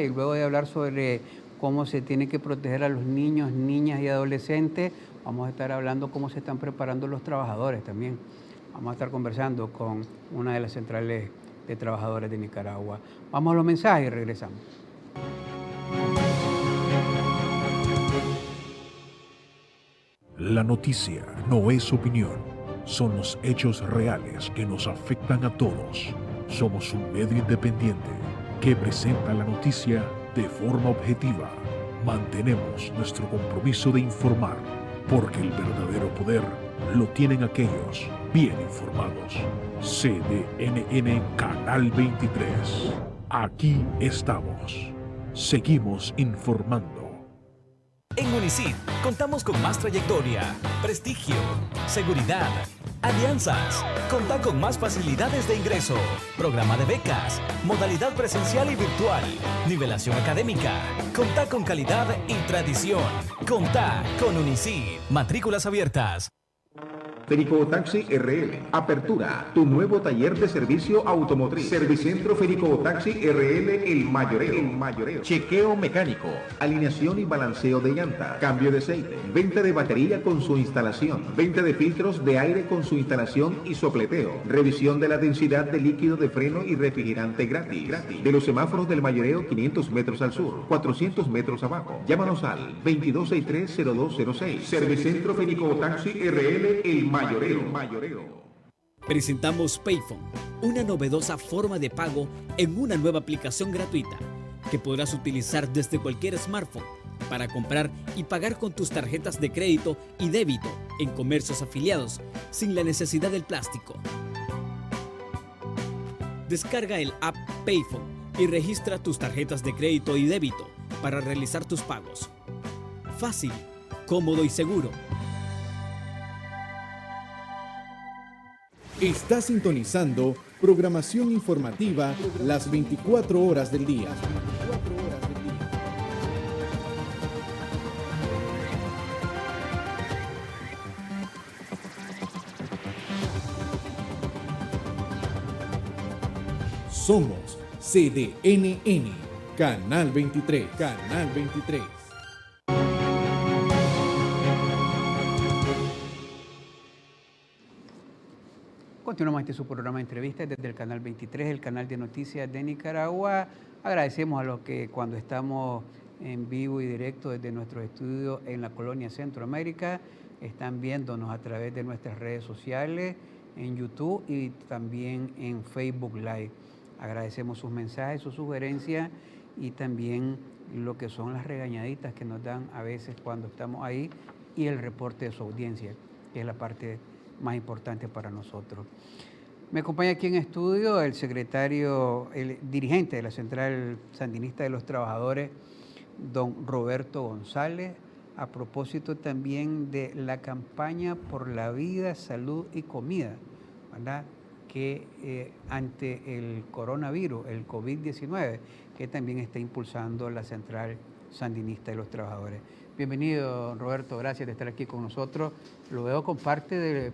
Y luego de hablar sobre cómo se tiene que proteger a los niños, niñas y adolescentes, vamos a estar hablando cómo se están preparando los trabajadores también. Vamos a estar conversando con una de las centrales de trabajadores de Nicaragua. Vamos a los mensajes y regresamos. La noticia no es opinión, son los hechos reales que nos afectan a todos. Somos un medio independiente que presenta la noticia de forma objetiva. Mantenemos nuestro compromiso de informar, porque el verdadero poder lo tienen aquellos bien informados. CDNN Canal 23. Aquí estamos. Seguimos informando. En Unicid contamos con más trayectoria, prestigio, seguridad, alianzas. Contá con más facilidades de ingreso, programa de becas, modalidad presencial y virtual, nivelación académica. Contá con calidad y tradición. Contá con Unicid. Matrículas abiertas. Ferico Taxi RL. Apertura. Tu nuevo taller de servicio automotriz. Servicentro Ferico Taxi RL El Mayoreo. El Mayoreo. Chequeo mecánico. Alineación y balanceo de llanta. Cambio de aceite. Venta de batería con su instalación. Venta de filtros de aire con su instalación y sopleteo. Revisión de la densidad de líquido de freno y refrigerante gratis. De los semáforos del Mayoreo, 500 metros al sur, 400 metros abajo. Llámanos al 2263-0206. Servicentro Ferico Taxi RL El Mayoreo. Presentamos Payphone, una novedosa forma de pago en una nueva aplicación gratuita que podrás utilizar desde cualquier smartphone para comprar y pagar con tus tarjetas de crédito y débito en comercios afiliados sin la necesidad del plástico. Descarga el app Payphone y registra tus tarjetas de crédito y débito para realizar tus pagos. Fácil, cómodo y seguro. Está sintonizando programación informativa las 24 horas del día. Somos CDNN, Canal 23, Canal 23. Continuamos este su programa de entrevistas desde el Canal 23, el canal de noticias de Nicaragua. Agradecemos a los que cuando estamos en vivo y directo desde nuestro estudio en la colonia Centroamérica, están viéndonos a través de nuestras redes sociales, en YouTube y también en Facebook Live. Agradecemos sus mensajes, sus sugerencias y también lo que son las regañaditas que nos dan a veces cuando estamos ahí y el reporte de su audiencia, que es la parte más importante para nosotros. Me acompaña aquí en estudio el dirigente de la Central Sandinista de los Trabajadores, don Roberto González, a propósito también de la campaña por la vida, salud y comida, ¿verdad? Que ante el coronavirus, el COVID-19, que también está impulsando la Central Sandinista de los Trabajadores. Bienvenido, Roberto, gracias de estar aquí con nosotros. Lo veo con parte de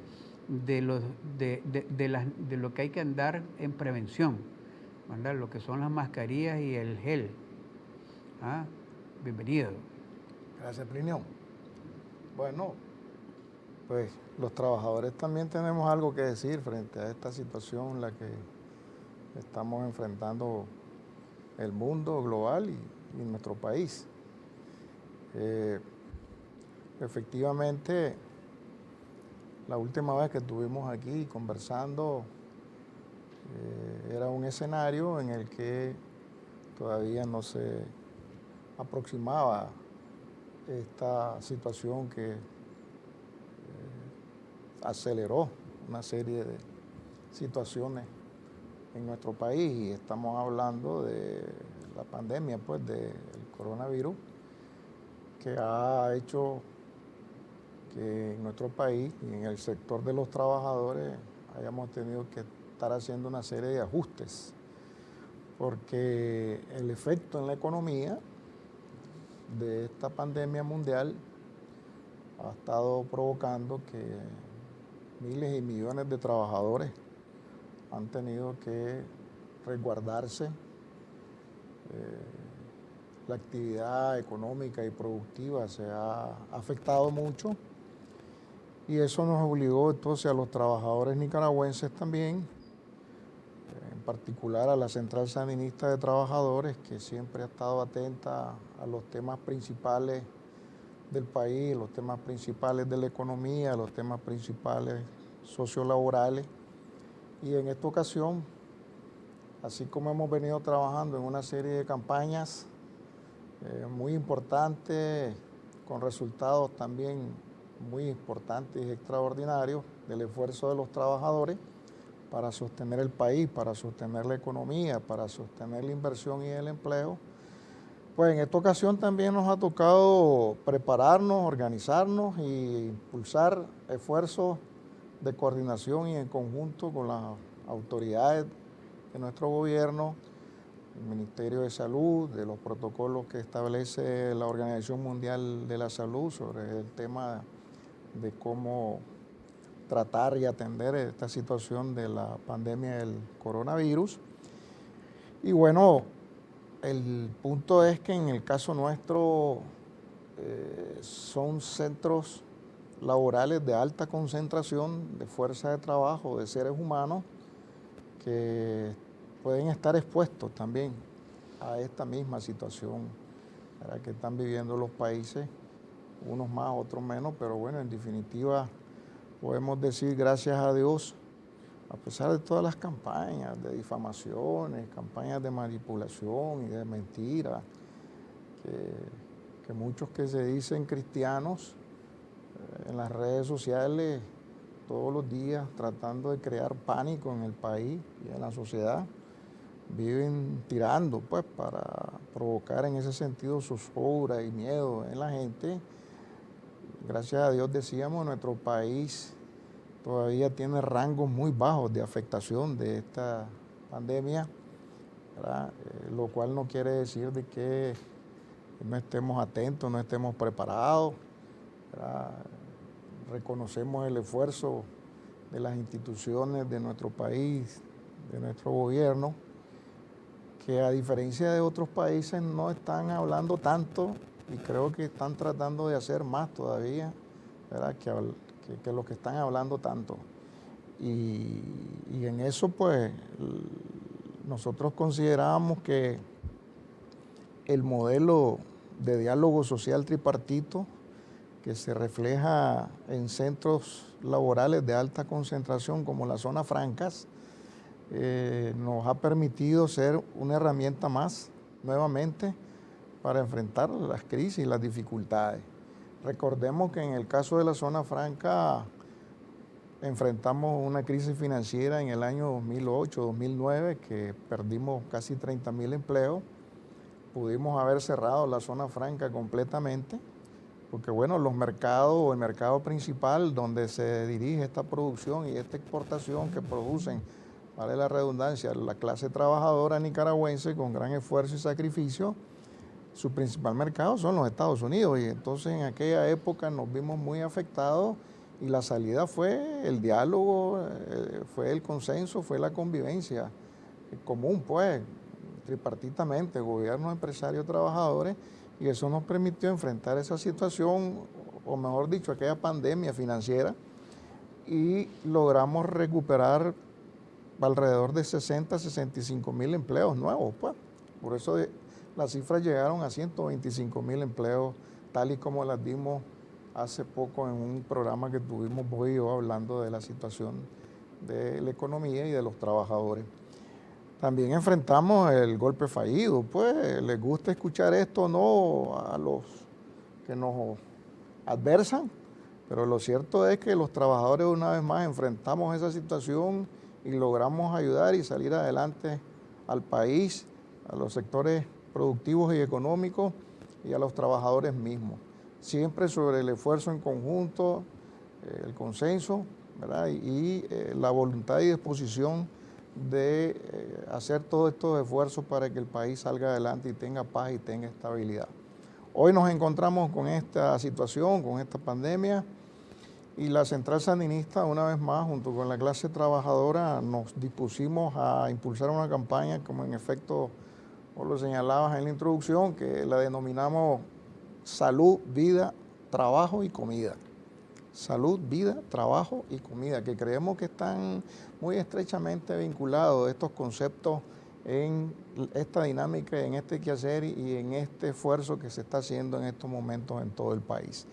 lo que hay que andar en prevención, ¿verdad? Lo que son las mascarillas y el gel. ¿Ah? Bienvenido. Gracias, Plinio. Bueno, pues los trabajadores también tenemos algo que decir frente a esta situación en la que estamos enfrentando el mundo global y nuestro país. Efectivamente, la última vez que estuvimos aquí conversando era un escenario en el que todavía no se aproximaba esta situación que aceleró una serie de situaciones en nuestro país, y estamos hablando de la pandemia, pues, del coronavirus, que ha hecho que en nuestro país y en el sector de los trabajadores hayamos tenido que estar haciendo una serie de ajustes, porque el efecto en la economía de esta pandemia mundial ha estado provocando que miles y millones de trabajadores han tenido que resguardarse la actividad económica y productiva se ha afectado mucho y eso nos obligó entonces a los trabajadores nicaragüenses también, en particular a la Central Sandinista de Trabajadores, que siempre ha estado atenta a los temas principales del país, los temas principales de la economía, los temas principales sociolaborales. Y en esta ocasión, así como hemos venido trabajando en una serie de campañas muy importantes, con resultados también muy importantes y extraordinarios del esfuerzo de los trabajadores para sostener el país, para sostener la economía, para sostener la inversión y el empleo, pues en esta ocasión también nos ha tocado prepararnos, organizarnos e impulsar esfuerzos de coordinación y en conjunto con las autoridades de nuestro gobierno, el Ministerio de Salud, de los protocolos que establece la Organización Mundial de la Salud sobre el tema de cómo tratar y atender esta situación de la pandemia del coronavirus. Y bueno, el punto es que en el caso nuestro son centros laborales de alta concentración de fuerza de trabajo, de seres humanos que pueden estar expuestos también a esta misma situación, ¿verdad?, que están viviendo los países, unos más, otros menos, pero bueno, en definitiva podemos decir gracias a Dios, a pesar de todas las campañas de difamaciones, campañas de manipulación y de mentiras, que muchos que se dicen cristianos en las redes sociales todos los días tratando de crear pánico en el país y en la sociedad, viven tirando pues para provocar en ese sentido zozobra y miedo en la gente. Gracias a Dios, decíamos, nuestro país todavía tiene rangos muy bajos de afectación de esta pandemia, ¿verdad? Lo cual no quiere decir de que no estemos atentos, no estemos preparados, ¿verdad? Reconocemos el esfuerzo de las instituciones de nuestro país, de nuestro gobierno, que a diferencia de otros países no están hablando tanto y creo que están tratando de hacer más todavía, ¿verdad?, que los que están hablando tanto. Y en eso pues nosotros consideramos que el modelo de diálogo social tripartito que se refleja en centros laborales de alta concentración como las zonas francas, nos ha permitido ser una herramienta más nuevamente para enfrentar las crisis y las dificultades. Recordemos que en el caso de la zona franca enfrentamos una crisis financiera en el año 2008-2009 que perdimos casi 30,000 empleos. Pudimos haber cerrado la zona franca completamente porque bueno, los mercados o el mercado principal donde se dirige esta producción y esta exportación que producen, vale la redundancia, la clase trabajadora nicaragüense con gran esfuerzo y sacrificio, su principal mercado son los Estados Unidos y entonces en aquella época nos vimos muy afectados y la salida fue el diálogo, fue el consenso, fue la convivencia común pues, tripartitamente, gobierno, empresarios, trabajadores, y eso nos permitió enfrentar esa situación, o mejor dicho, aquella pandemia financiera, y logramos recuperar alrededor de 60-65,000 empleos nuevos, pues. Por eso las cifras llegaron a 125,000 empleos, tal y como las dimos hace poco en un programa que tuvimos vos y yo hablando de la situación de la economía y de los trabajadores. También enfrentamos el golpe fallido, pues les gusta escuchar esto o no a los que nos adversan, pero lo cierto es que los trabajadores una vez más enfrentamos esa situación y logramos ayudar y salir adelante al país, a los sectores productivos y económicos y a los trabajadores mismos. Siempre sobre el esfuerzo en conjunto, el consenso, ¿verdad?, y la voluntad y disposición de hacer todos estos esfuerzos para que el país salga adelante y tenga paz y tenga estabilidad. Hoy nos encontramos con esta situación, con esta pandemia, y la Central Sandinista, una vez más, junto con la clase trabajadora, nos dispusimos a impulsar una campaña como en efecto vos lo señalabas en la introducción, que la denominamos salud, vida, trabajo y comida. Salud, vida, trabajo y comida, que creemos que están muy estrechamente vinculados estos conceptos en esta dinámica, en este quehacer y en este esfuerzo que se está haciendo en estos momentos en todo el país.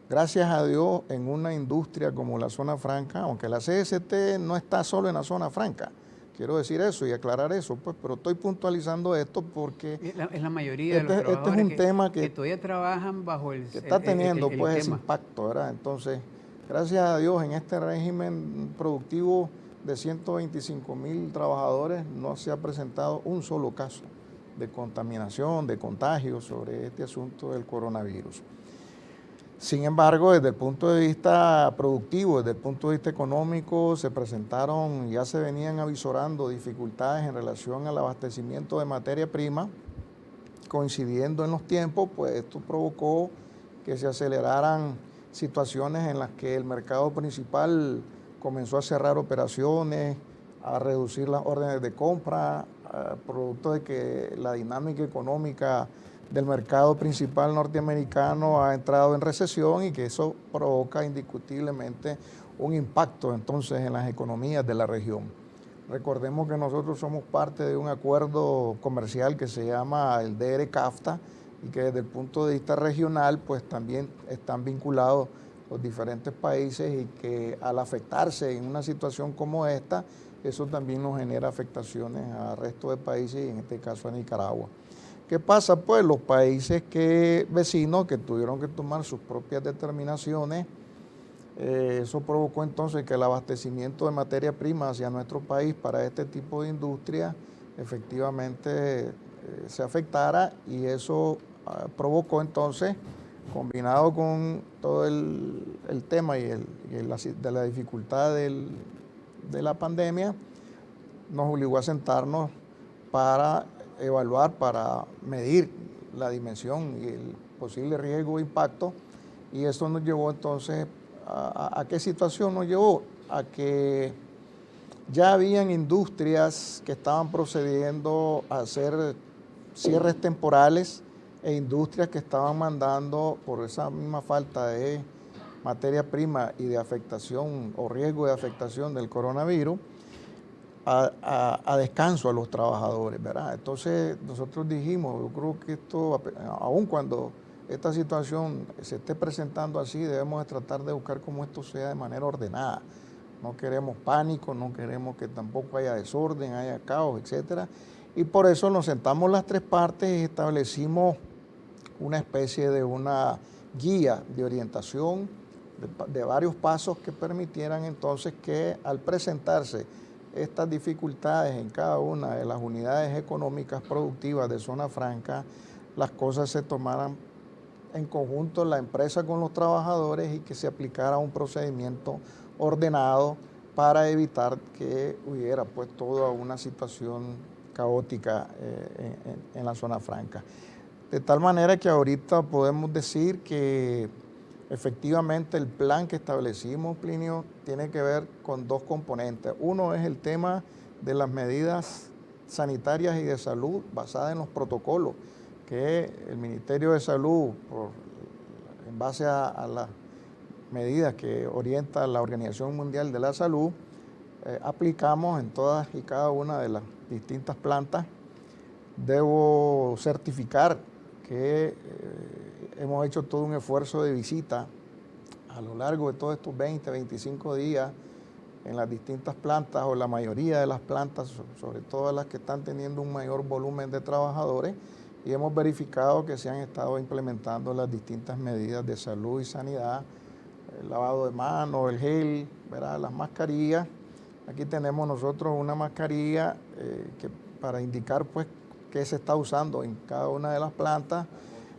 Gracias a Dios, en una industria como la zona franca, aunque la CST no está solo en la zona franca, quiero decir eso y aclarar eso, pues, pero estoy puntualizando esto porque es la mayoría de los trabajadores este es un tema que todavía trabajan bajo que está teniendo el pues ese tema. impacto, ¿verdad? Entonces, gracias a Dios, en este régimen productivo de 125,000 trabajadores no se ha presentado un solo caso de contaminación, de contagio sobre este asunto del coronavirus. Sin embargo, desde el punto de vista productivo, desde el punto de vista económico, se presentaron, ya se venían avisorando dificultades en relación al abastecimiento de materia prima, coincidiendo en los tiempos, pues esto provocó que se aceleraran situaciones en las que el mercado principal comenzó a cerrar operaciones, a reducir las órdenes de compra, producto de que la dinámica económica del mercado principal norteamericano ha entrado en recesión y que eso provoca indiscutiblemente un impacto entonces en las economías de la región. Recordemos que nosotros somos parte de un acuerdo comercial que se llama el DR-CAFTA y que desde el punto de vista regional pues también están vinculados los diferentes países y que al afectarse en una situación como esta, eso también nos genera afectaciones al resto de países y en este caso a Nicaragua. ¿Qué pasa? Pues los países vecinos que tuvieron que tomar sus propias determinaciones, eso provocó entonces que el abastecimiento de materia prima hacia nuestro país para este tipo de industria efectivamente se afectara y eso provocó entonces, combinado con todo el tema de la dificultad de la pandemia, nos obligó a sentarnos para evaluar, para medir la dimensión y el posible riesgo e impacto, y eso nos llevó entonces ¿a qué situación nos llevó? A que ya habían industrias que estaban procediendo a hacer cierres temporales e industrias que estaban mandando por esa misma falta de materia prima y de afectación o riesgo de afectación del coronavirus a descanso a los trabajadores, ¿verdad? Entonces nosotros dijimos, yo creo que esto, aun cuando esta situación se esté presentando así, debemos de tratar de buscar cómo esto sea de manera ordenada. No queremos pánico, no queremos que tampoco haya desorden, haya caos, etcétera. Y por eso nos sentamos las tres partes y establecimos una especie de una guía de orientación de varios pasos que permitieran entonces que al presentarse estas dificultades en cada una de las unidades económicas productivas de zona franca, las cosas se tomaran en conjunto, la empresa con los trabajadores, y que se aplicara un procedimiento ordenado para evitar que hubiera pues toda una situación caótica en la zona franca. De tal manera que ahorita podemos decir que efectivamente el plan que establecimos, Plinio, tiene que ver con dos componentes. Uno es el tema de las medidas sanitarias y de salud basadas en los protocolos que el Ministerio de Salud, en base a las medidas que orienta la Organización Mundial de la Salud, aplicamos en todas y cada una de las distintas plantas. Debo certificar que hemos hecho todo un esfuerzo de visita a lo largo de todos estos 20, 25 días en las distintas plantas, o la mayoría de las plantas, sobre todo las que están teniendo un mayor volumen de trabajadores, y hemos verificado que se han estado implementando las distintas medidas de salud y sanidad, el lavado de manos, el gel, ¿verdad?, las mascarillas. Aquí tenemos nosotros una mascarilla para indicar pues qué se está usando en cada una de las plantas.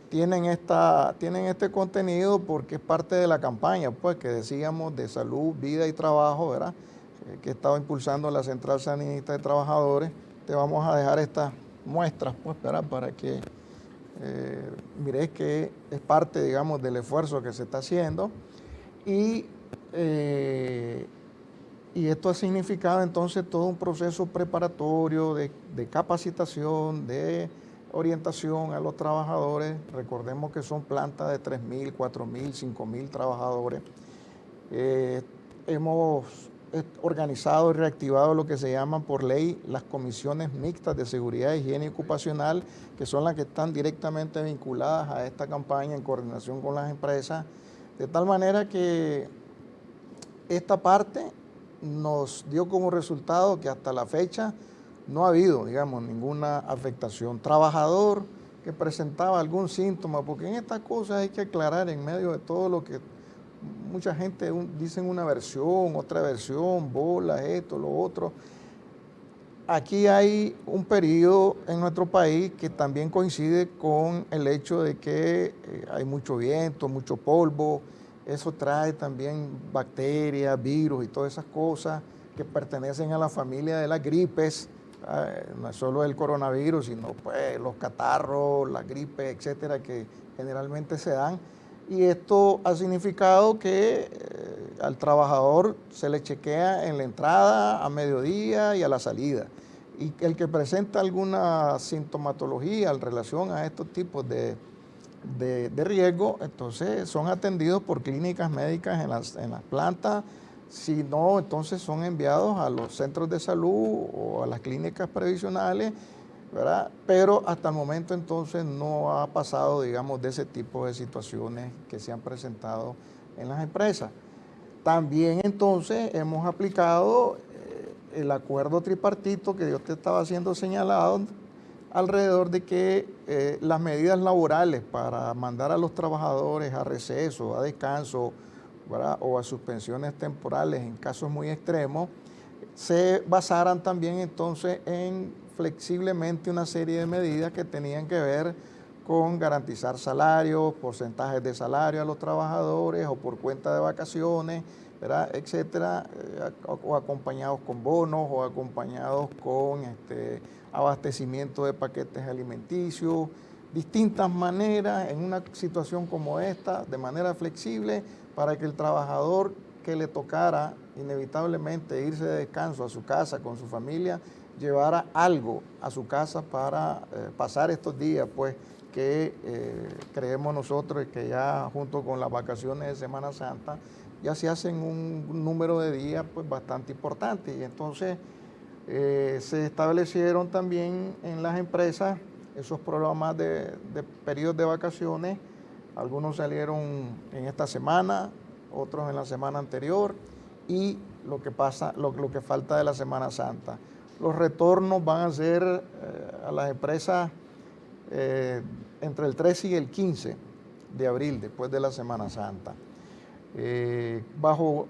Tienen este contenido porque es parte de la campaña pues que decíamos de salud, vida y trabajo, ¿verdad?, que estaba impulsando la Central Sandinista de Trabajadores. Te vamos a dejar estas muestras pues, ¿verdad?, para que mires que es parte, digamos, del esfuerzo que se está haciendo, y esto ha significado entonces todo un proceso preparatorio de capacitación, de orientación a los trabajadores. Recordemos que son plantas de 3.000, 4.000, 5.000 trabajadores. Hemos organizado y reactivado lo que se llaman por ley las comisiones mixtas de seguridad, higiene ocupacional, que son las que están directamente vinculadas a esta campaña en coordinación con las empresas, de tal manera que esta parte nos dio como resultado que hasta la fecha no ha habido, digamos, ninguna afectación. Trabajador que presentaba algún síntoma, porque en estas cosas hay que aclarar en medio de todo lo que mucha gente dicen una versión, otra versión, bolas, esto, lo otro. Aquí hay un periodo en nuestro país que también coincide con el hecho de que hay mucho viento, mucho polvo. Eso trae también bacterias, virus y todas esas cosas que pertenecen a la familia de las gripes. No es solo el coronavirus, sino pues los catarros, las gripes, etcétera, que generalmente se dan. Y esto ha significado que al trabajador se le chequea en la entrada, a mediodía y a la salida. Y el que presenta alguna sintomatología en relación a estos tipos de riesgo, entonces son atendidos por clínicas médicas en las plantas. Si no, entonces son enviados a los centros de salud o a las clínicas previsionales, ¿verdad? Pero hasta el momento entonces no ha pasado, digamos, de ese tipo de situaciones que se han presentado en las empresas. También entonces hemos aplicado el acuerdo tripartito que yo te estaba haciendo señalado alrededor de que las medidas laborales para mandar a los trabajadores a receso, a descanso, ¿verdad? O a suspensiones temporales en casos muy extremos, se basaran también entonces en flexiblemente una serie de medidas que tenían que ver con garantizar salarios, porcentajes de salario a los trabajadores o por cuenta de vacaciones, ¿verdad? Etcétera, o acompañados con bonos o acompañados con abastecimiento de paquetes alimenticios, distintas maneras en una situación como esta, de manera flexible, para que el trabajador que le tocara inevitablemente irse de descanso a su casa con su familia, llevara algo a su casa para pasar estos días, pues, que creemos nosotros que ya junto con las vacaciones de Semana Santa ya se hacen un número de días pues bastante importante. Y entonces se establecieron también en las empresas esos programas de periodos de vacaciones. Algunos salieron en esta semana, otros en la semana anterior, y lo que falta de la Semana Santa. Los retornos van a ser a las empresas entre el 13 y el 15 de abril, después de la Semana Santa. Bajo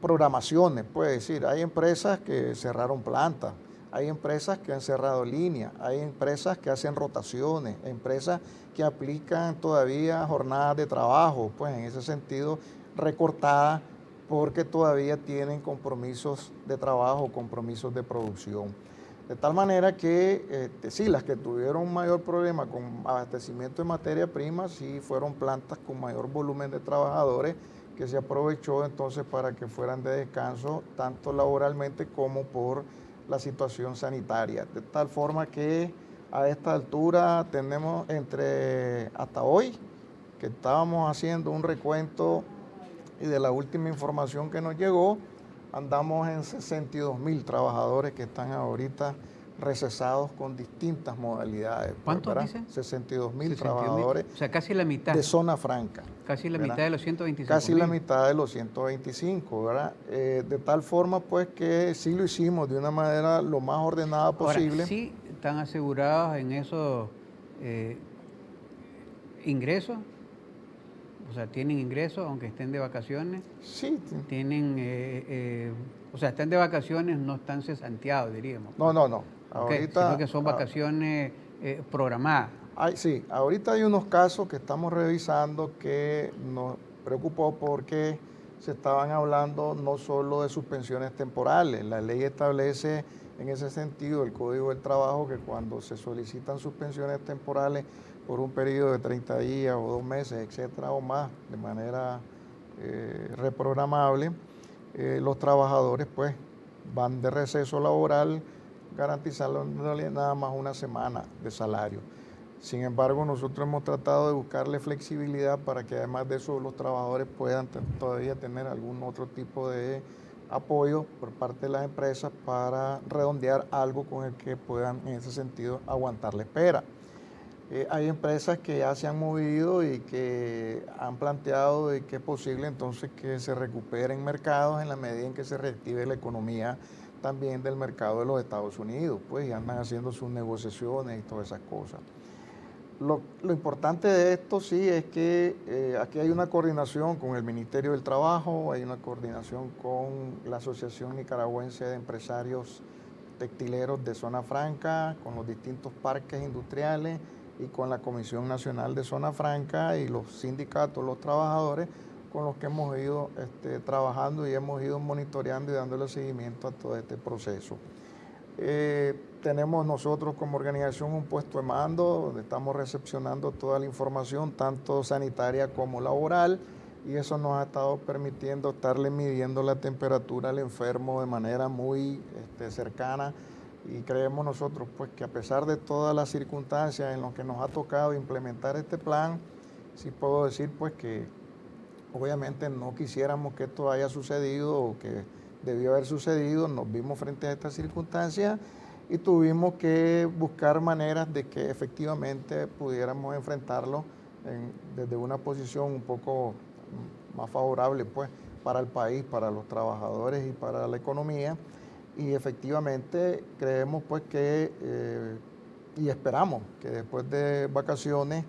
programaciones, puede decir, hay empresas que cerraron plantas, hay empresas que han cerrado líneas, hay empresas que hacen rotaciones, empresas que aplican todavía jornadas de trabajo, pues en ese sentido recortadas, porque todavía tienen compromisos de trabajo, compromisos de producción. De tal manera que sí, las que tuvieron un mayor problema con abastecimiento de materia prima, sí fueron plantas con mayor volumen de trabajadores, que se aprovechó entonces para que fueran de descanso, tanto laboralmente como por la situación sanitaria. De tal forma que a esta altura tenemos hasta hoy, que estábamos haciendo un recuento y de la última información que nos llegó, andamos en 62.000 trabajadores que están ahorita recesados con distintas modalidades. ¿Cuántos dicen? 62.000 trabajadores. O sea, casi la mitad. De zona franca. Casi la mitad de los 125.000. Casi la mitad de los 125, ¿verdad? De tal forma, pues, que sí lo hicimos de una manera lo más ordenada posible. Ahora, sí están asegurados en esos ingresos. O sea, ¿tienen ingresos aunque estén de vacaciones? Sí. Tienen, o sea, están de vacaciones, no están cesanteados, diríamos. No. Ahorita, sino que son vacaciones programadas. Sí, ahorita hay unos casos que estamos revisando que nos preocupó porque se estaban hablando no solo de suspensiones temporales. La ley establece en ese sentido, el Código del Trabajo, que cuando se solicitan suspensiones temporales por un periodo de 30 días o 2 meses, etcétera, o más, de manera reprogramable, los trabajadores pues van de receso laboral, garantizando nada más una semana de salario. Sin embargo, nosotros hemos tratado de buscarle flexibilidad para que además de eso los trabajadores puedan todavía tener algún otro tipo de apoyo por parte de las empresas para redondear algo con el que puedan en ese sentido aguantar la espera. Hay empresas que ya se han movido y que han planteado de que es posible entonces que se recuperen mercados en la medida en que se reactive la economía también del mercado de los Estados Unidos, pues ya andan haciendo sus negociaciones y todas esas cosas. Lo importante de esto sí es que aquí hay una coordinación con el Ministerio del Trabajo, hay una coordinación con la Asociación Nicaragüense de Empresarios Textileros de Zona Franca, con los distintos parques industriales y con la Comisión Nacional de Zona Franca y los sindicatos, los trabajadores, con los que hemos ido trabajando y hemos ido monitoreando y dándole seguimiento a todo este proceso. Tenemos nosotros como organización un puesto de mando donde estamos recepcionando toda la información, tanto sanitaria como laboral, y eso nos ha estado permitiendo estarle midiendo la temperatura al enfermo de manera muy cercana, y creemos nosotros pues que a pesar de todas las circunstancias en las que nos ha tocado implementar este plan, sí puedo decir pues que obviamente no quisiéramos que esto haya sucedido o que debió haber sucedido, nos vimos frente a estas circunstancias y tuvimos que buscar maneras de que efectivamente pudiéramos enfrentarlo desde una posición un poco más favorable pues, para el país, para los trabajadores y para la economía. Y efectivamente creemos pues que, y esperamos que después de vacaciones,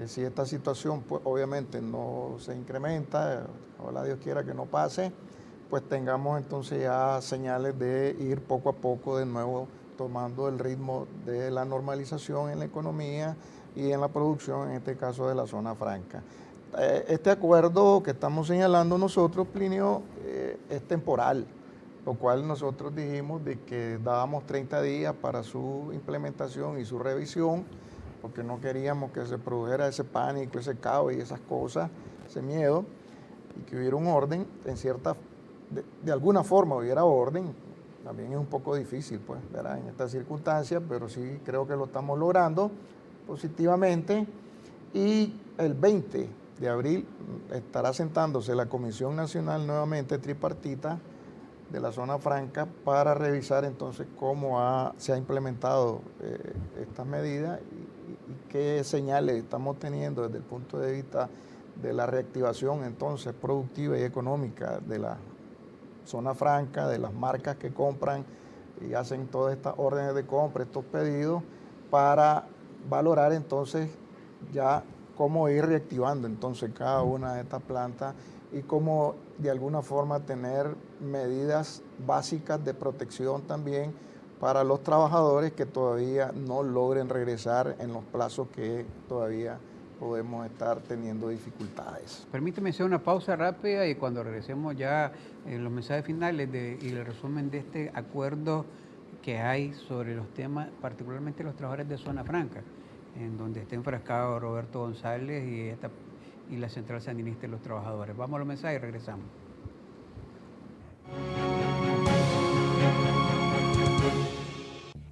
si esta situación pues obviamente no se incrementa, ojalá Dios quiera que no pase, pues tengamos entonces ya señales de ir poco a poco de nuevo tomando el ritmo de la normalización en la economía y en la producción, en este caso de la zona franca. Este acuerdo que estamos señalando nosotros, Plinio, es temporal, lo cual nosotros dijimos de que dábamos 30 días para su implementación y su revisión, porque no queríamos que se produjera ese pánico, ese caos y esas cosas, ese miedo, y que hubiera un orden en cierta de alguna forma hubiera orden. También es un poco difícil, pues, ¿verdad? En estas circunstancias, pero sí creo que lo estamos logrando positivamente. Y el 20 de abril estará sentándose la Comisión Nacional nuevamente tripartita de la zona franca para revisar entonces cómo se ha implementado estas medidas y qué señales estamos teniendo desde el punto de vista de la reactivación entonces productiva y económica de la zona franca, de las marcas que compran y hacen todas estas órdenes de compra, estos pedidos, para valorar entonces ya cómo ir reactivando entonces cada una de estas plantas y cómo de alguna forma tener medidas básicas de protección también para los trabajadores que todavía no logren regresar en los plazos que todavía podemos estar teniendo dificultades. Permíteme hacer una pausa rápida y cuando regresemos ya en los mensajes finales y el resumen de este acuerdo que hay sobre los temas, particularmente los trabajadores de zona franca, en donde está enfrascado Roberto González y la Central Sandinista de los Trabajadores. Vamos a los mensajes y regresamos.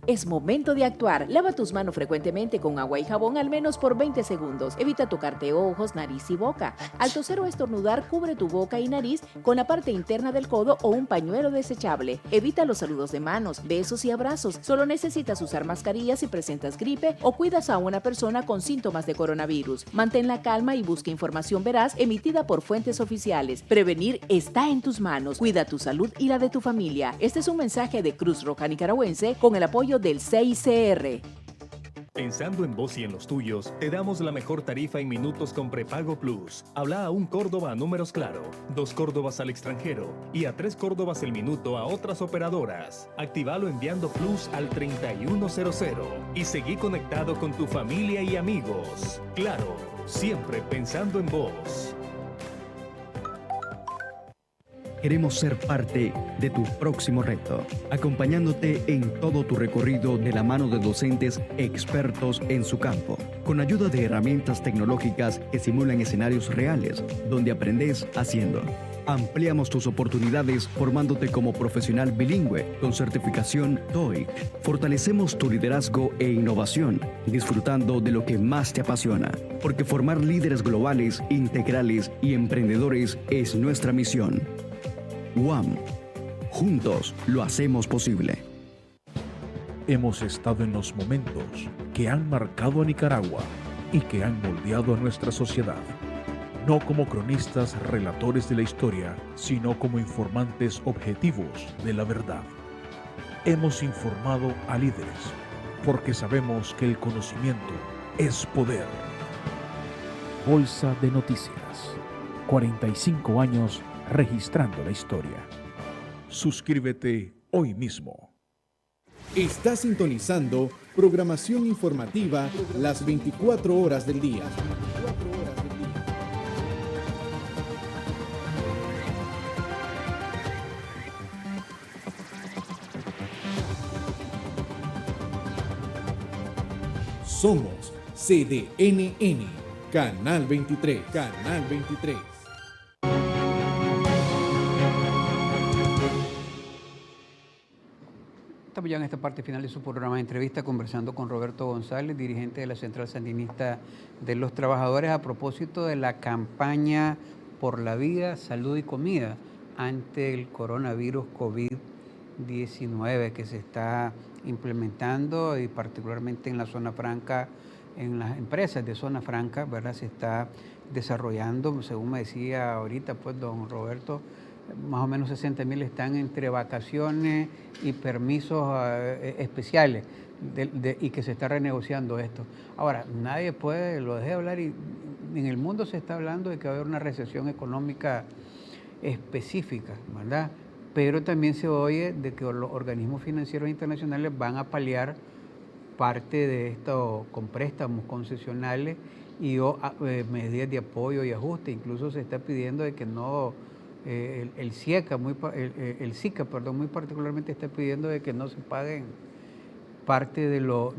Es momento de actuar. Lava tus manos frecuentemente con agua y jabón al menos por 20 segundos. Evita tocarte ojos, nariz y boca. Al toser o estornudar, cubre tu boca y nariz con la parte interna del codo o un pañuelo desechable. Evita los saludos de manos, besos y abrazos. Solo necesitas usar mascarillas si presentas gripe o cuidas a una persona con síntomas de coronavirus. Mantén la calma y busca información veraz emitida por fuentes oficiales. Prevenir está en tus manos. Cuida tu salud y la de tu familia. Este es un mensaje de Cruz Roja Nicaragüense con el apoyo del CICR. Pensando en vos y en los tuyos, te damos la mejor tarifa en minutos con Prepago Plus. Habla a 1 Córdoba a números claro, 2 Córdobas al extranjero y a 3 Córdobas el minuto a otras operadoras. Actívalo enviando Plus al 3100 y seguí conectado con tu familia y amigos. Claro, siempre pensando en vos. Queremos ser parte de tu próximo reto, acompañándote en todo tu recorrido de la mano de docentes expertos en su campo, con ayuda de herramientas tecnológicas que simulan escenarios reales, donde aprendes haciendo. Ampliamos tus oportunidades formándote como profesional bilingüe con certificación TOEIC. Fortalecemos tu liderazgo e innovación, disfrutando de lo que más te apasiona. Porque formar líderes globales, integrales y emprendedores es nuestra misión. UAM. Juntos lo hacemos posible. Hemos estado en los momentos que han marcado a Nicaragua y que han moldeado a nuestra sociedad. No como cronistas relatores de la historia, sino como informantes objetivos de la verdad. Hemos informado a líderes, porque sabemos que el conocimiento es poder. Bolsa de Noticias. 45 años registrando la historia. Suscríbete hoy mismo. Está sintonizando programación informativa las 24 horas del día. Somos CDNN, Canal 23, Canal 23. Estamos ya en esta parte final de su programa de entrevista conversando con Roberto González, dirigente de la Central Sandinista de los Trabajadores, a propósito de la campaña por la vida, salud y comida ante el coronavirus COVID-19 que se está implementando, y particularmente en la zona franca, en las empresas de zona franca, ¿verdad? Se está desarrollando, según me decía ahorita, pues, don Roberto, más o menos 60.000 están entre vacaciones y permisos especiales y que se está renegociando esto. Ahora, nadie puede, lo dejé hablar, y en el mundo se está hablando de que va a haber una recesión económica específica, ¿verdad? Pero también se oye de que los organismos financieros internacionales van a paliar parte de esto con préstamos concesionales y medidas de apoyo y ajuste. Incluso se está pidiendo de que no, el SICA muy particularmente está pidiendo de que no se paguen parte de los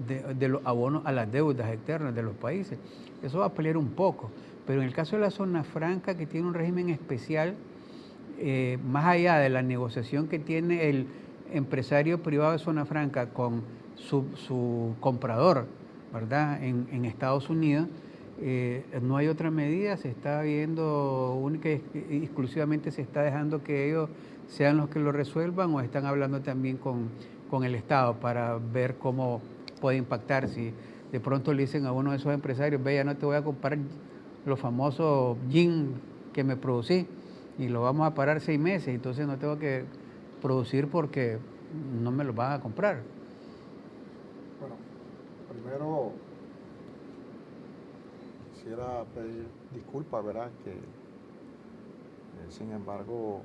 abonos a las deudas externas de los países. Eso va a paliar un poco, pero en el caso de la zona franca, que tiene un régimen especial, más allá de la negociación que tiene el empresario privado de zona franca con su comprador, ¿verdad?, en Estados Unidos, no hay otra medida. Se está viendo única y exclusivamente, se está dejando que ellos sean los que lo resuelvan, o están hablando también con el Estado para ver cómo puede impactar. Si de pronto le dicen a uno de esos empresarios: ve, ya no te voy a comprar los famosos jeans que me producí y lo vamos a parar 6 meses, entonces no tengo que producir porque no me los van a comprar. Bueno, primero quisiera pedir disculpas, ¿verdad? Que sin embargo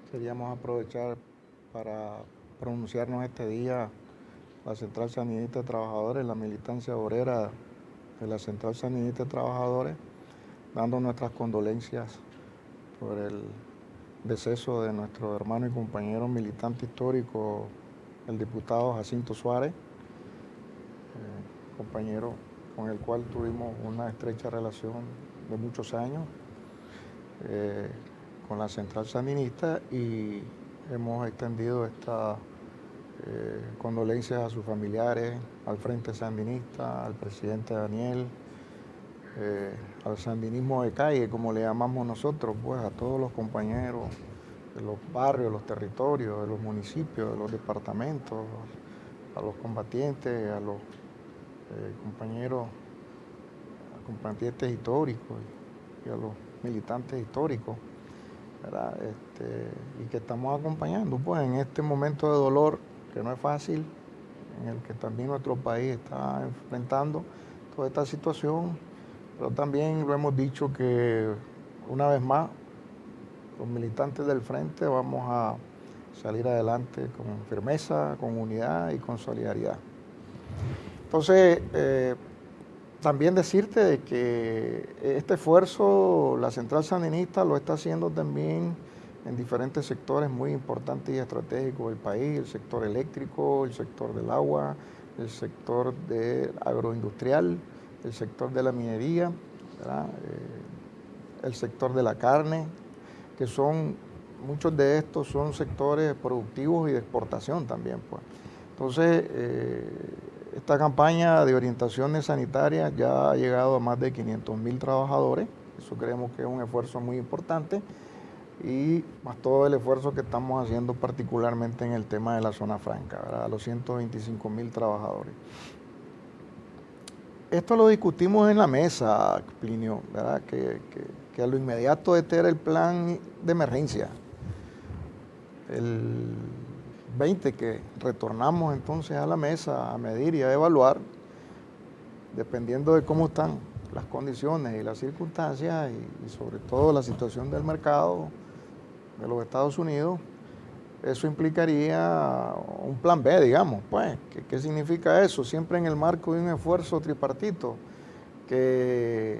queríamos aprovechar para pronunciarnos este día, la Central Sandinista de Trabajadores, la militancia obrera de la Central Sandinista de Trabajadores, dando nuestras condolencias por el deceso de nuestro hermano y compañero militante histórico, el diputado Jacinto Suárez, compañero con el cual tuvimos una estrecha relación de muchos años con la Central Sandinista, y hemos extendido estas condolencias a sus familiares, al Frente Sandinista, al presidente Daniel, al sandinismo de calle, como le llamamos nosotros, pues a todos los compañeros de los barrios, de los territorios, de los municipios, de los departamentos, a los combatientes, a los compañeros, combatientes históricos y a los militantes históricos, ¿verdad? Y que estamos acompañando pues en este momento de dolor que no es fácil, en el que también nuestro país está enfrentando toda esta situación, pero también lo hemos dicho que una vez más los militantes del Frente vamos a salir adelante con firmeza, con unidad y con solidaridad. Entonces, también decirte de que este esfuerzo la Central Sandinista lo está haciendo también en diferentes sectores muy importantes y estratégicos del país: el sector eléctrico, el sector del agua, el sector agroindustrial, el sector de la minería, ¿verdad? El sector de la carne, que son muchos de estos son sectores productivos y de exportación también, pues. Entonces, esta campaña de orientaciones sanitarias ya ha llegado a más de 500.000 trabajadores. Eso creemos que es un esfuerzo muy importante, y más todo el esfuerzo que estamos haciendo particularmente en el tema de la zona franca, ¿verdad? Los 125.000 trabajadores. Esto lo discutimos en la mesa, Plinio, ¿verdad? Que a lo inmediato este era el plan de emergencia. El 20 que retornamos entonces a la mesa a medir y a evaluar, dependiendo de cómo están las condiciones y las circunstancias y sobre todo la situación del mercado de los Estados Unidos, eso implicaría un plan B, digamos, pues. ¿Qué significa eso? Siempre en el marco de un esfuerzo tripartito que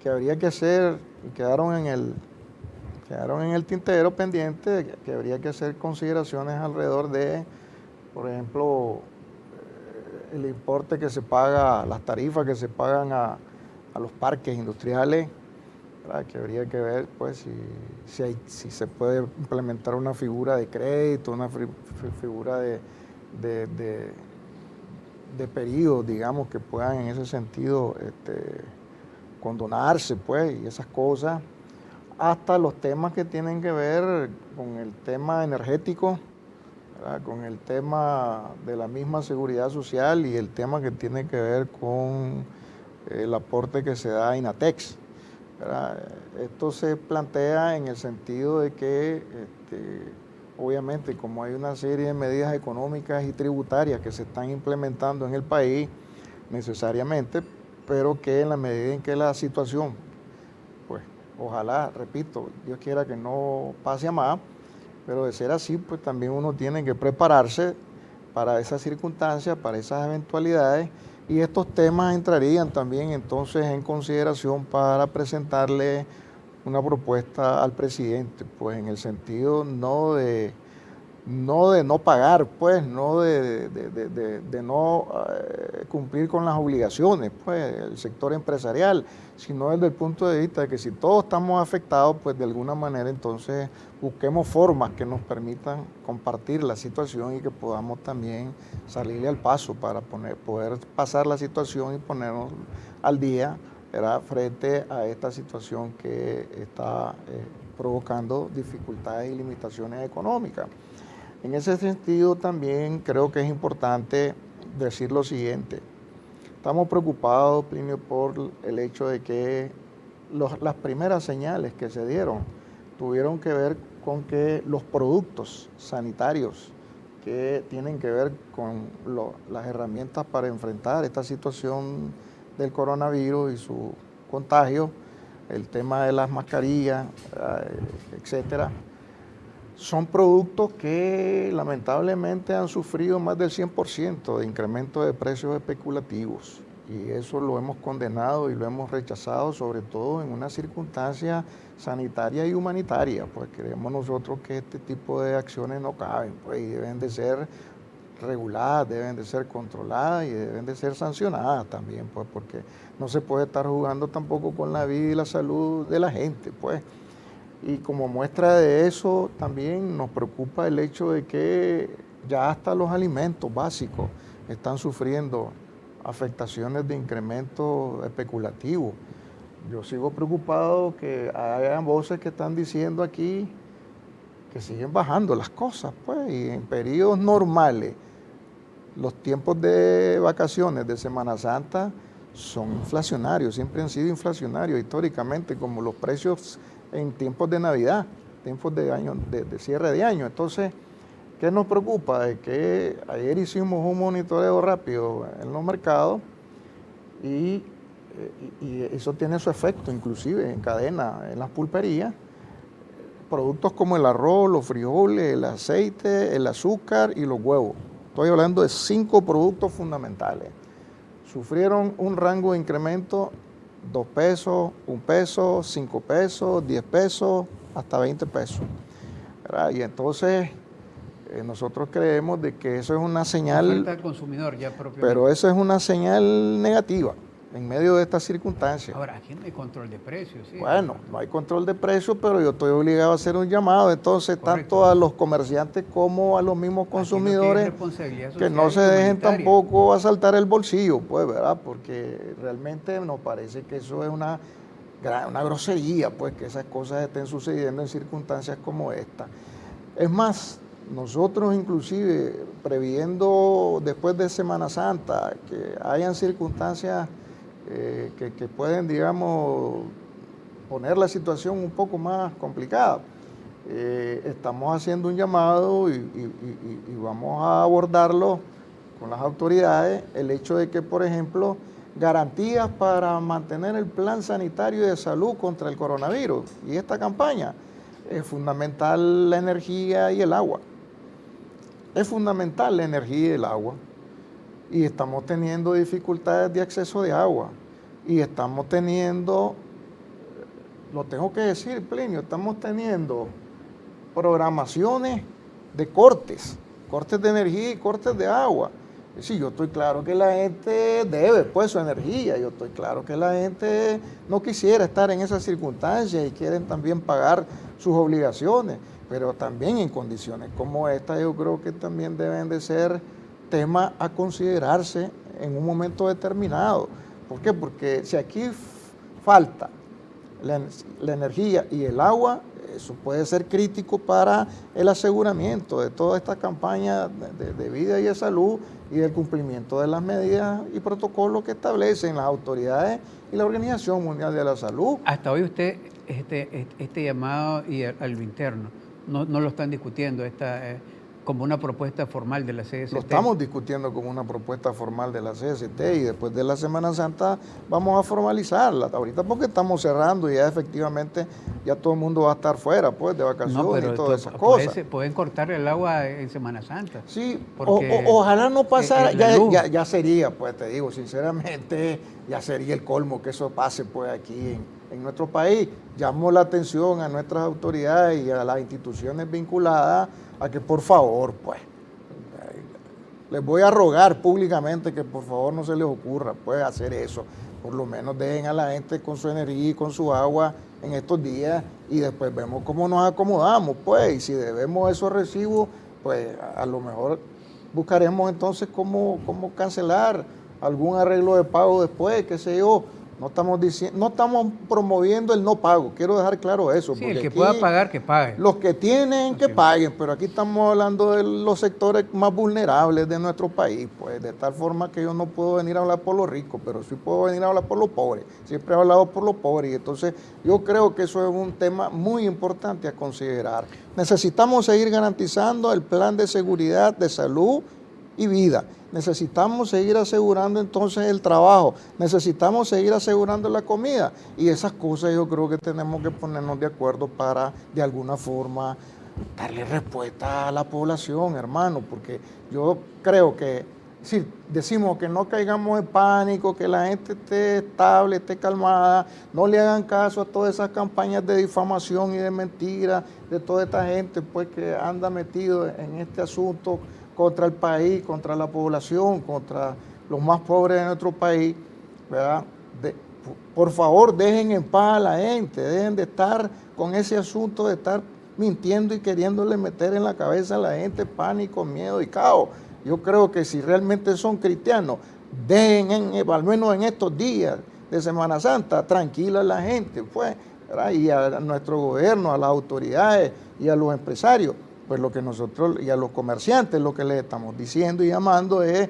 habría que hacer, y quedaron en el tintero pendiente, que habría que hacer consideraciones alrededor de, por ejemplo, el importe que se paga, las tarifas que se pagan a los parques industriales, ¿verdad? Que habría que ver pues si se puede implementar una figura de crédito, una figura de periodos, digamos, que puedan en ese sentido condonarse, pues, y esas cosas, hasta los temas que tienen que ver con el tema energético, ¿verdad? Con el tema de la misma seguridad social y el tema que tiene que ver con el aporte que se da a INATEX, ¿verdad? Esto se plantea en el sentido de que, obviamente, como hay una serie de medidas económicas y tributarias que se están implementando en el país necesariamente, pero que en la medida en que la situación, pues, ojalá, repito, Dios quiera que no pase a más, pero de ser así, pues también uno tiene que prepararse para esas circunstancias, para esas eventualidades, y estos temas entrarían también entonces en consideración para presentarle una propuesta al presidente, pues en el sentido no de no pagar, pues, no de no cumplir con las obligaciones, pues, del sector empresarial, sino desde el punto de vista de que si todos estamos afectados, pues de alguna manera entonces busquemos formas que nos permitan compartir la situación y que podamos también salirle al paso para poder pasar la situación y ponernos al día, ¿verdad?, frente a esta situación que está provocando dificultades y limitaciones económicas. En ese sentido también creo que es importante decir lo siguiente. Estamos preocupados, Plinio, por el hecho de que las primeras señales que se dieron tuvieron que ver con que los productos sanitarios que tienen que ver con las herramientas para enfrentar esta situación del coronavirus y su contagio, el tema de las mascarillas, etcétera, son productos que lamentablemente han sufrido más del 100% de incremento de precios especulativos, y eso lo hemos condenado y lo hemos rechazado, sobre todo en una circunstancia sanitaria y humanitaria, pues creemos nosotros que este tipo de acciones no caben, pues, y deben de ser reguladas, deben de ser controladas y deben de ser sancionadas también, pues, porque no se puede estar jugando tampoco con la vida y la salud de la gente, pues. Y como muestra de eso, también nos preocupa el hecho de que ya hasta los alimentos básicos están sufriendo afectaciones de incremento especulativo. Yo sigo preocupado que hayan voces que están diciendo aquí que siguen bajando las cosas, pues, y en periodos normales, los tiempos de vacaciones de Semana Santa son inflacionarios, siempre han sido inflacionarios históricamente, como los precios en tiempos de Navidad, tiempos de año, de cierre de año. Entonces, ¿qué nos preocupa? De que ayer hicimos un monitoreo rápido en los mercados y eso tiene su efecto, inclusive en cadena, en las pulperías. Productos como el arroz, los frijoles, el aceite, el azúcar y los huevos. Estoy hablando de 5 productos fundamentales. Sufrieron un rango de incremento: 2 pesos, 1 peso, 5 pesos, 10 pesos, hasta 20 pesos. ¿Verdad? Y entonces nosotros creemos de que eso es una señal... Oferta al consumidor ya propiamente. Pero eso es una señal negativa. en medio de estas circunstancias. Ahora, aquí no hay control de precios. ¿Sí? Bueno, no hay control de precios, pero yo estoy obligado a hacer un llamado, entonces, Correcto. tanto a los comerciantes como a los mismos consumidores, que no se dejen tampoco asaltar el bolsillo, pues, ¿verdad? Porque realmente nos parece que eso es una grosería, pues, que esas cosas estén sucediendo en circunstancias como esta. Es más, nosotros inclusive, previendo después de Semana Santa, que hayan circunstancias que pueden, digamos, poner la situación un poco más complicada. Estamos haciendo un llamado y vamos a abordarlo con las autoridades, el hecho de que, por ejemplo, garantías para mantener el plan sanitario de salud contra el coronavirus y esta campaña, es fundamental la energía y el agua. Es fundamental la energía y el agua. Y estamos teniendo dificultades de acceso de agua. Y estamos teniendo, lo tengo que decir, Plinio, estamos teniendo programaciones de cortes de energía y cortes de agua. Sí, yo estoy claro que la gente debe pues su energía, yo estoy claro que la gente no quisiera estar en esas circunstancias y quieren también pagar sus obligaciones, pero también en condiciones como esta yo creo que también deben de ser temas a considerarse en un momento determinado. ¿Por qué? Porque si aquí falta la energía y el agua, eso puede ser crítico para el aseguramiento de toda esta campaña de vida y de salud y del cumplimiento de las medidas y protocolos que establecen las autoridades y la Organización Mundial de la Salud. Hasta hoy usted, este llamado y a lo interno, no lo están discutiendo como una propuesta formal de la CST. Lo estamos discutiendo como una propuesta formal de la CST y después de la Semana Santa vamos a formalizarla. Ahorita porque estamos cerrando y ya efectivamente ya todo el mundo va a estar fuera pues de vacaciones y todas esas cosas. Pueden cortar el agua en Semana Santa. Sí, ojalá no pasara, ya sería, pues te digo, sinceramente, ya sería el colmo que eso pase pues aquí en nuestro país. Llamo la atención a nuestras autoridades y a las instituciones vinculadas a que por favor, pues, les voy a rogar públicamente que por favor no se les ocurra, pues, hacer eso. Por lo menos dejen a la gente con su energía y con su agua en estos días y después vemos cómo nos acomodamos, pues, y si debemos esos recibos, pues, a lo mejor buscaremos entonces cómo cancelar algún arreglo de pago después, qué sé yo. No estamos promoviendo el no pago, quiero dejar claro eso. Sí, el que pueda pagar, que pague. Los que tienen, que paguen, pero aquí estamos hablando de los sectores más vulnerables de nuestro país, pues de tal forma que yo no puedo venir a hablar por los ricos, pero sí puedo venir a hablar por los pobres. Siempre he hablado por los pobres y entonces yo creo que eso es un tema muy importante a considerar. Necesitamos seguir garantizando el plan de seguridad, de salud y vida. Necesitamos seguir asegurando entonces el trabajo, necesitamos seguir asegurando la comida y esas cosas yo creo que tenemos que ponernos de acuerdo para de alguna forma darle respuesta a la población, hermano, porque yo creo que si decimos que no caigamos en pánico, que la gente esté estable, esté calmada, no le hagan caso a todas esas campañas de difamación y de mentira de toda esta gente pues que anda metido en este asunto contra el país, contra la población, contra los más pobres de nuestro país, ¿verdad? Por favor, dejen en paz a la gente, dejen de estar con ese asunto de estar mintiendo y queriéndole meter en la cabeza a la gente pánico, miedo y caos. Yo creo que si realmente son cristianos, dejen al menos en estos días de Semana Santa, tranquila a la gente, pues, ¿verdad? Y a nuestro gobierno, a las autoridades y a los empresarios. Pues lo que nosotros, y a los comerciantes, lo que les estamos diciendo y llamando es,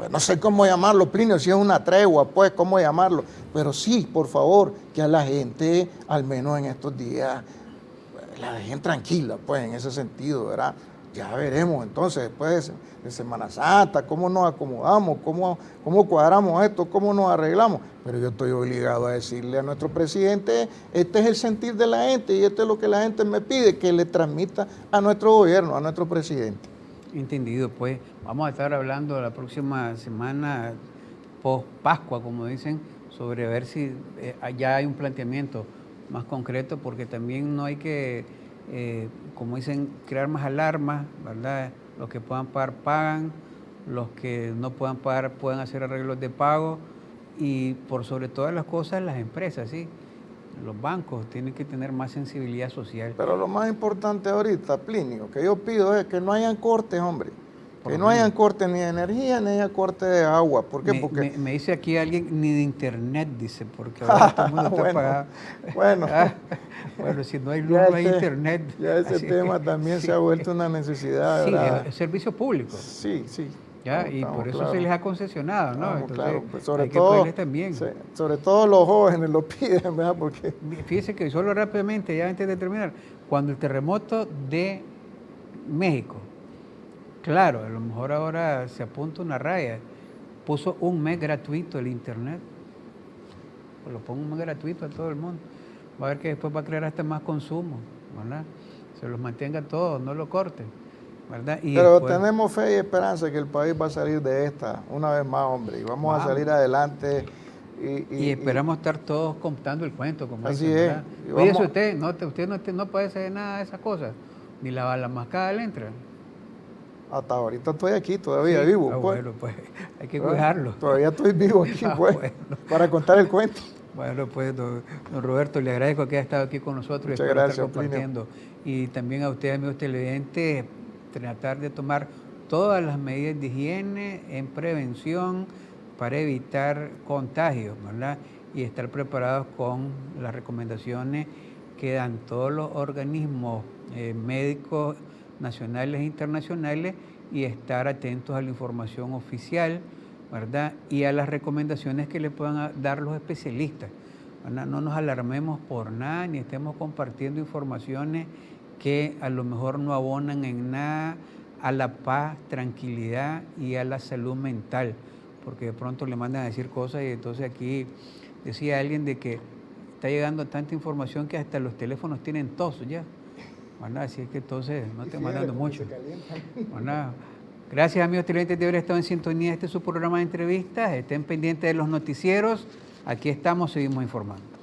no sé cómo llamarlo, Plinio, si es una tregua, pues, cómo llamarlo, pero sí, por favor, que a la gente, al menos en estos días, la dejen tranquila, pues, en ese sentido, ¿verdad? Ya veremos entonces, después de Semana Santa, cómo nos acomodamos, cómo cuadramos esto, cómo nos arreglamos. Pero yo estoy obligado a decirle a nuestro presidente, este es el sentir de la gente y esto es lo que la gente me pide, que le transmita a nuestro gobierno, a nuestro presidente. Entendido, pues vamos a estar hablando la próxima semana, post Pascua, como dicen, sobre ver si ya hay un planteamiento más concreto, porque también no hay que, como dicen, crear más alarmas, ¿verdad? Los que puedan pagar, pagan, los que no puedan pagar puedan hacer arreglos de pago y por sobre todas las cosas las empresas, ¿sí? Los bancos tienen que tener más sensibilidad social. Pero lo más importante ahorita, Plinio, que yo pido es que no hayan cortes, hombre. Que no hayan cortes ni de energía ni haya cortes de agua. ¿Por qué? Porque me dice aquí alguien, ni de internet, dice, porque ahora todo el mundo está pagado. Bueno. Bueno, si no hay luz, no hay internet. Ya ese tema también se ha vuelto una necesidad, sí, ¿verdad? Es servicio público. Sí, sí. Ya, y por eso se les ha concesionado, ¿no? Entonces, claro, pues sobre hay todo, que también. Sobre todo los jóvenes lo piden, ¿verdad? Porque fíjese que solo rápidamente, ya antes de terminar, cuando el terremoto de México, claro, a lo mejor ahora se apunta una raya, puso 1 mes gratuito el internet, pues lo pongo 1 mes gratuito a todo el mundo, va a ver que después va a crear hasta más consumo, ¿verdad? Se los mantenga todos, no lo corten, ¿verdad? Pero después, tenemos fe y esperanza que el país va a salir de esta una vez más, hombre, y vamos a salir adelante. Y esperamos estar todos contando el cuento, como así dicen, ¿verdad? es. Cuídese usted no puede hacer nada de esas cosas, ni la bala mascada le entra. Hasta ahorita estoy aquí todavía vivo. Pues. Bueno, pues hay que cuidarlo. Todavía estoy vivo aquí, pues, bueno. Para contar el cuento. Bueno, pues, don Roberto, le agradezco que haya estado aquí con nosotros. Muchas y espero gracias, estar compartiendo. Y también a usted, amigos televidentes, tratar de tomar todas las medidas de higiene en prevención para evitar contagios, ¿verdad? Y estar preparados con las recomendaciones que dan todos los organismos médicos nacionales e internacionales y estar atentos a la información oficial, ¿verdad? Y a las recomendaciones que le puedan dar los especialistas, ¿verdad? No nos alarmemos por nada ni estemos compartiendo informaciones que a lo mejor no abonan en nada a la paz, tranquilidad y a la salud mental, porque de pronto le mandan a decir cosas y entonces aquí decía alguien de que está llegando tanta información que hasta los teléfonos tienen tos ya. Bueno, así es que entonces no te mandando mucho. Bueno, gracias, amigos televidentes de haber estado en sintonía. Este es su programa de entrevistas. Estén pendientes de los noticieros. Aquí estamos, seguimos informando.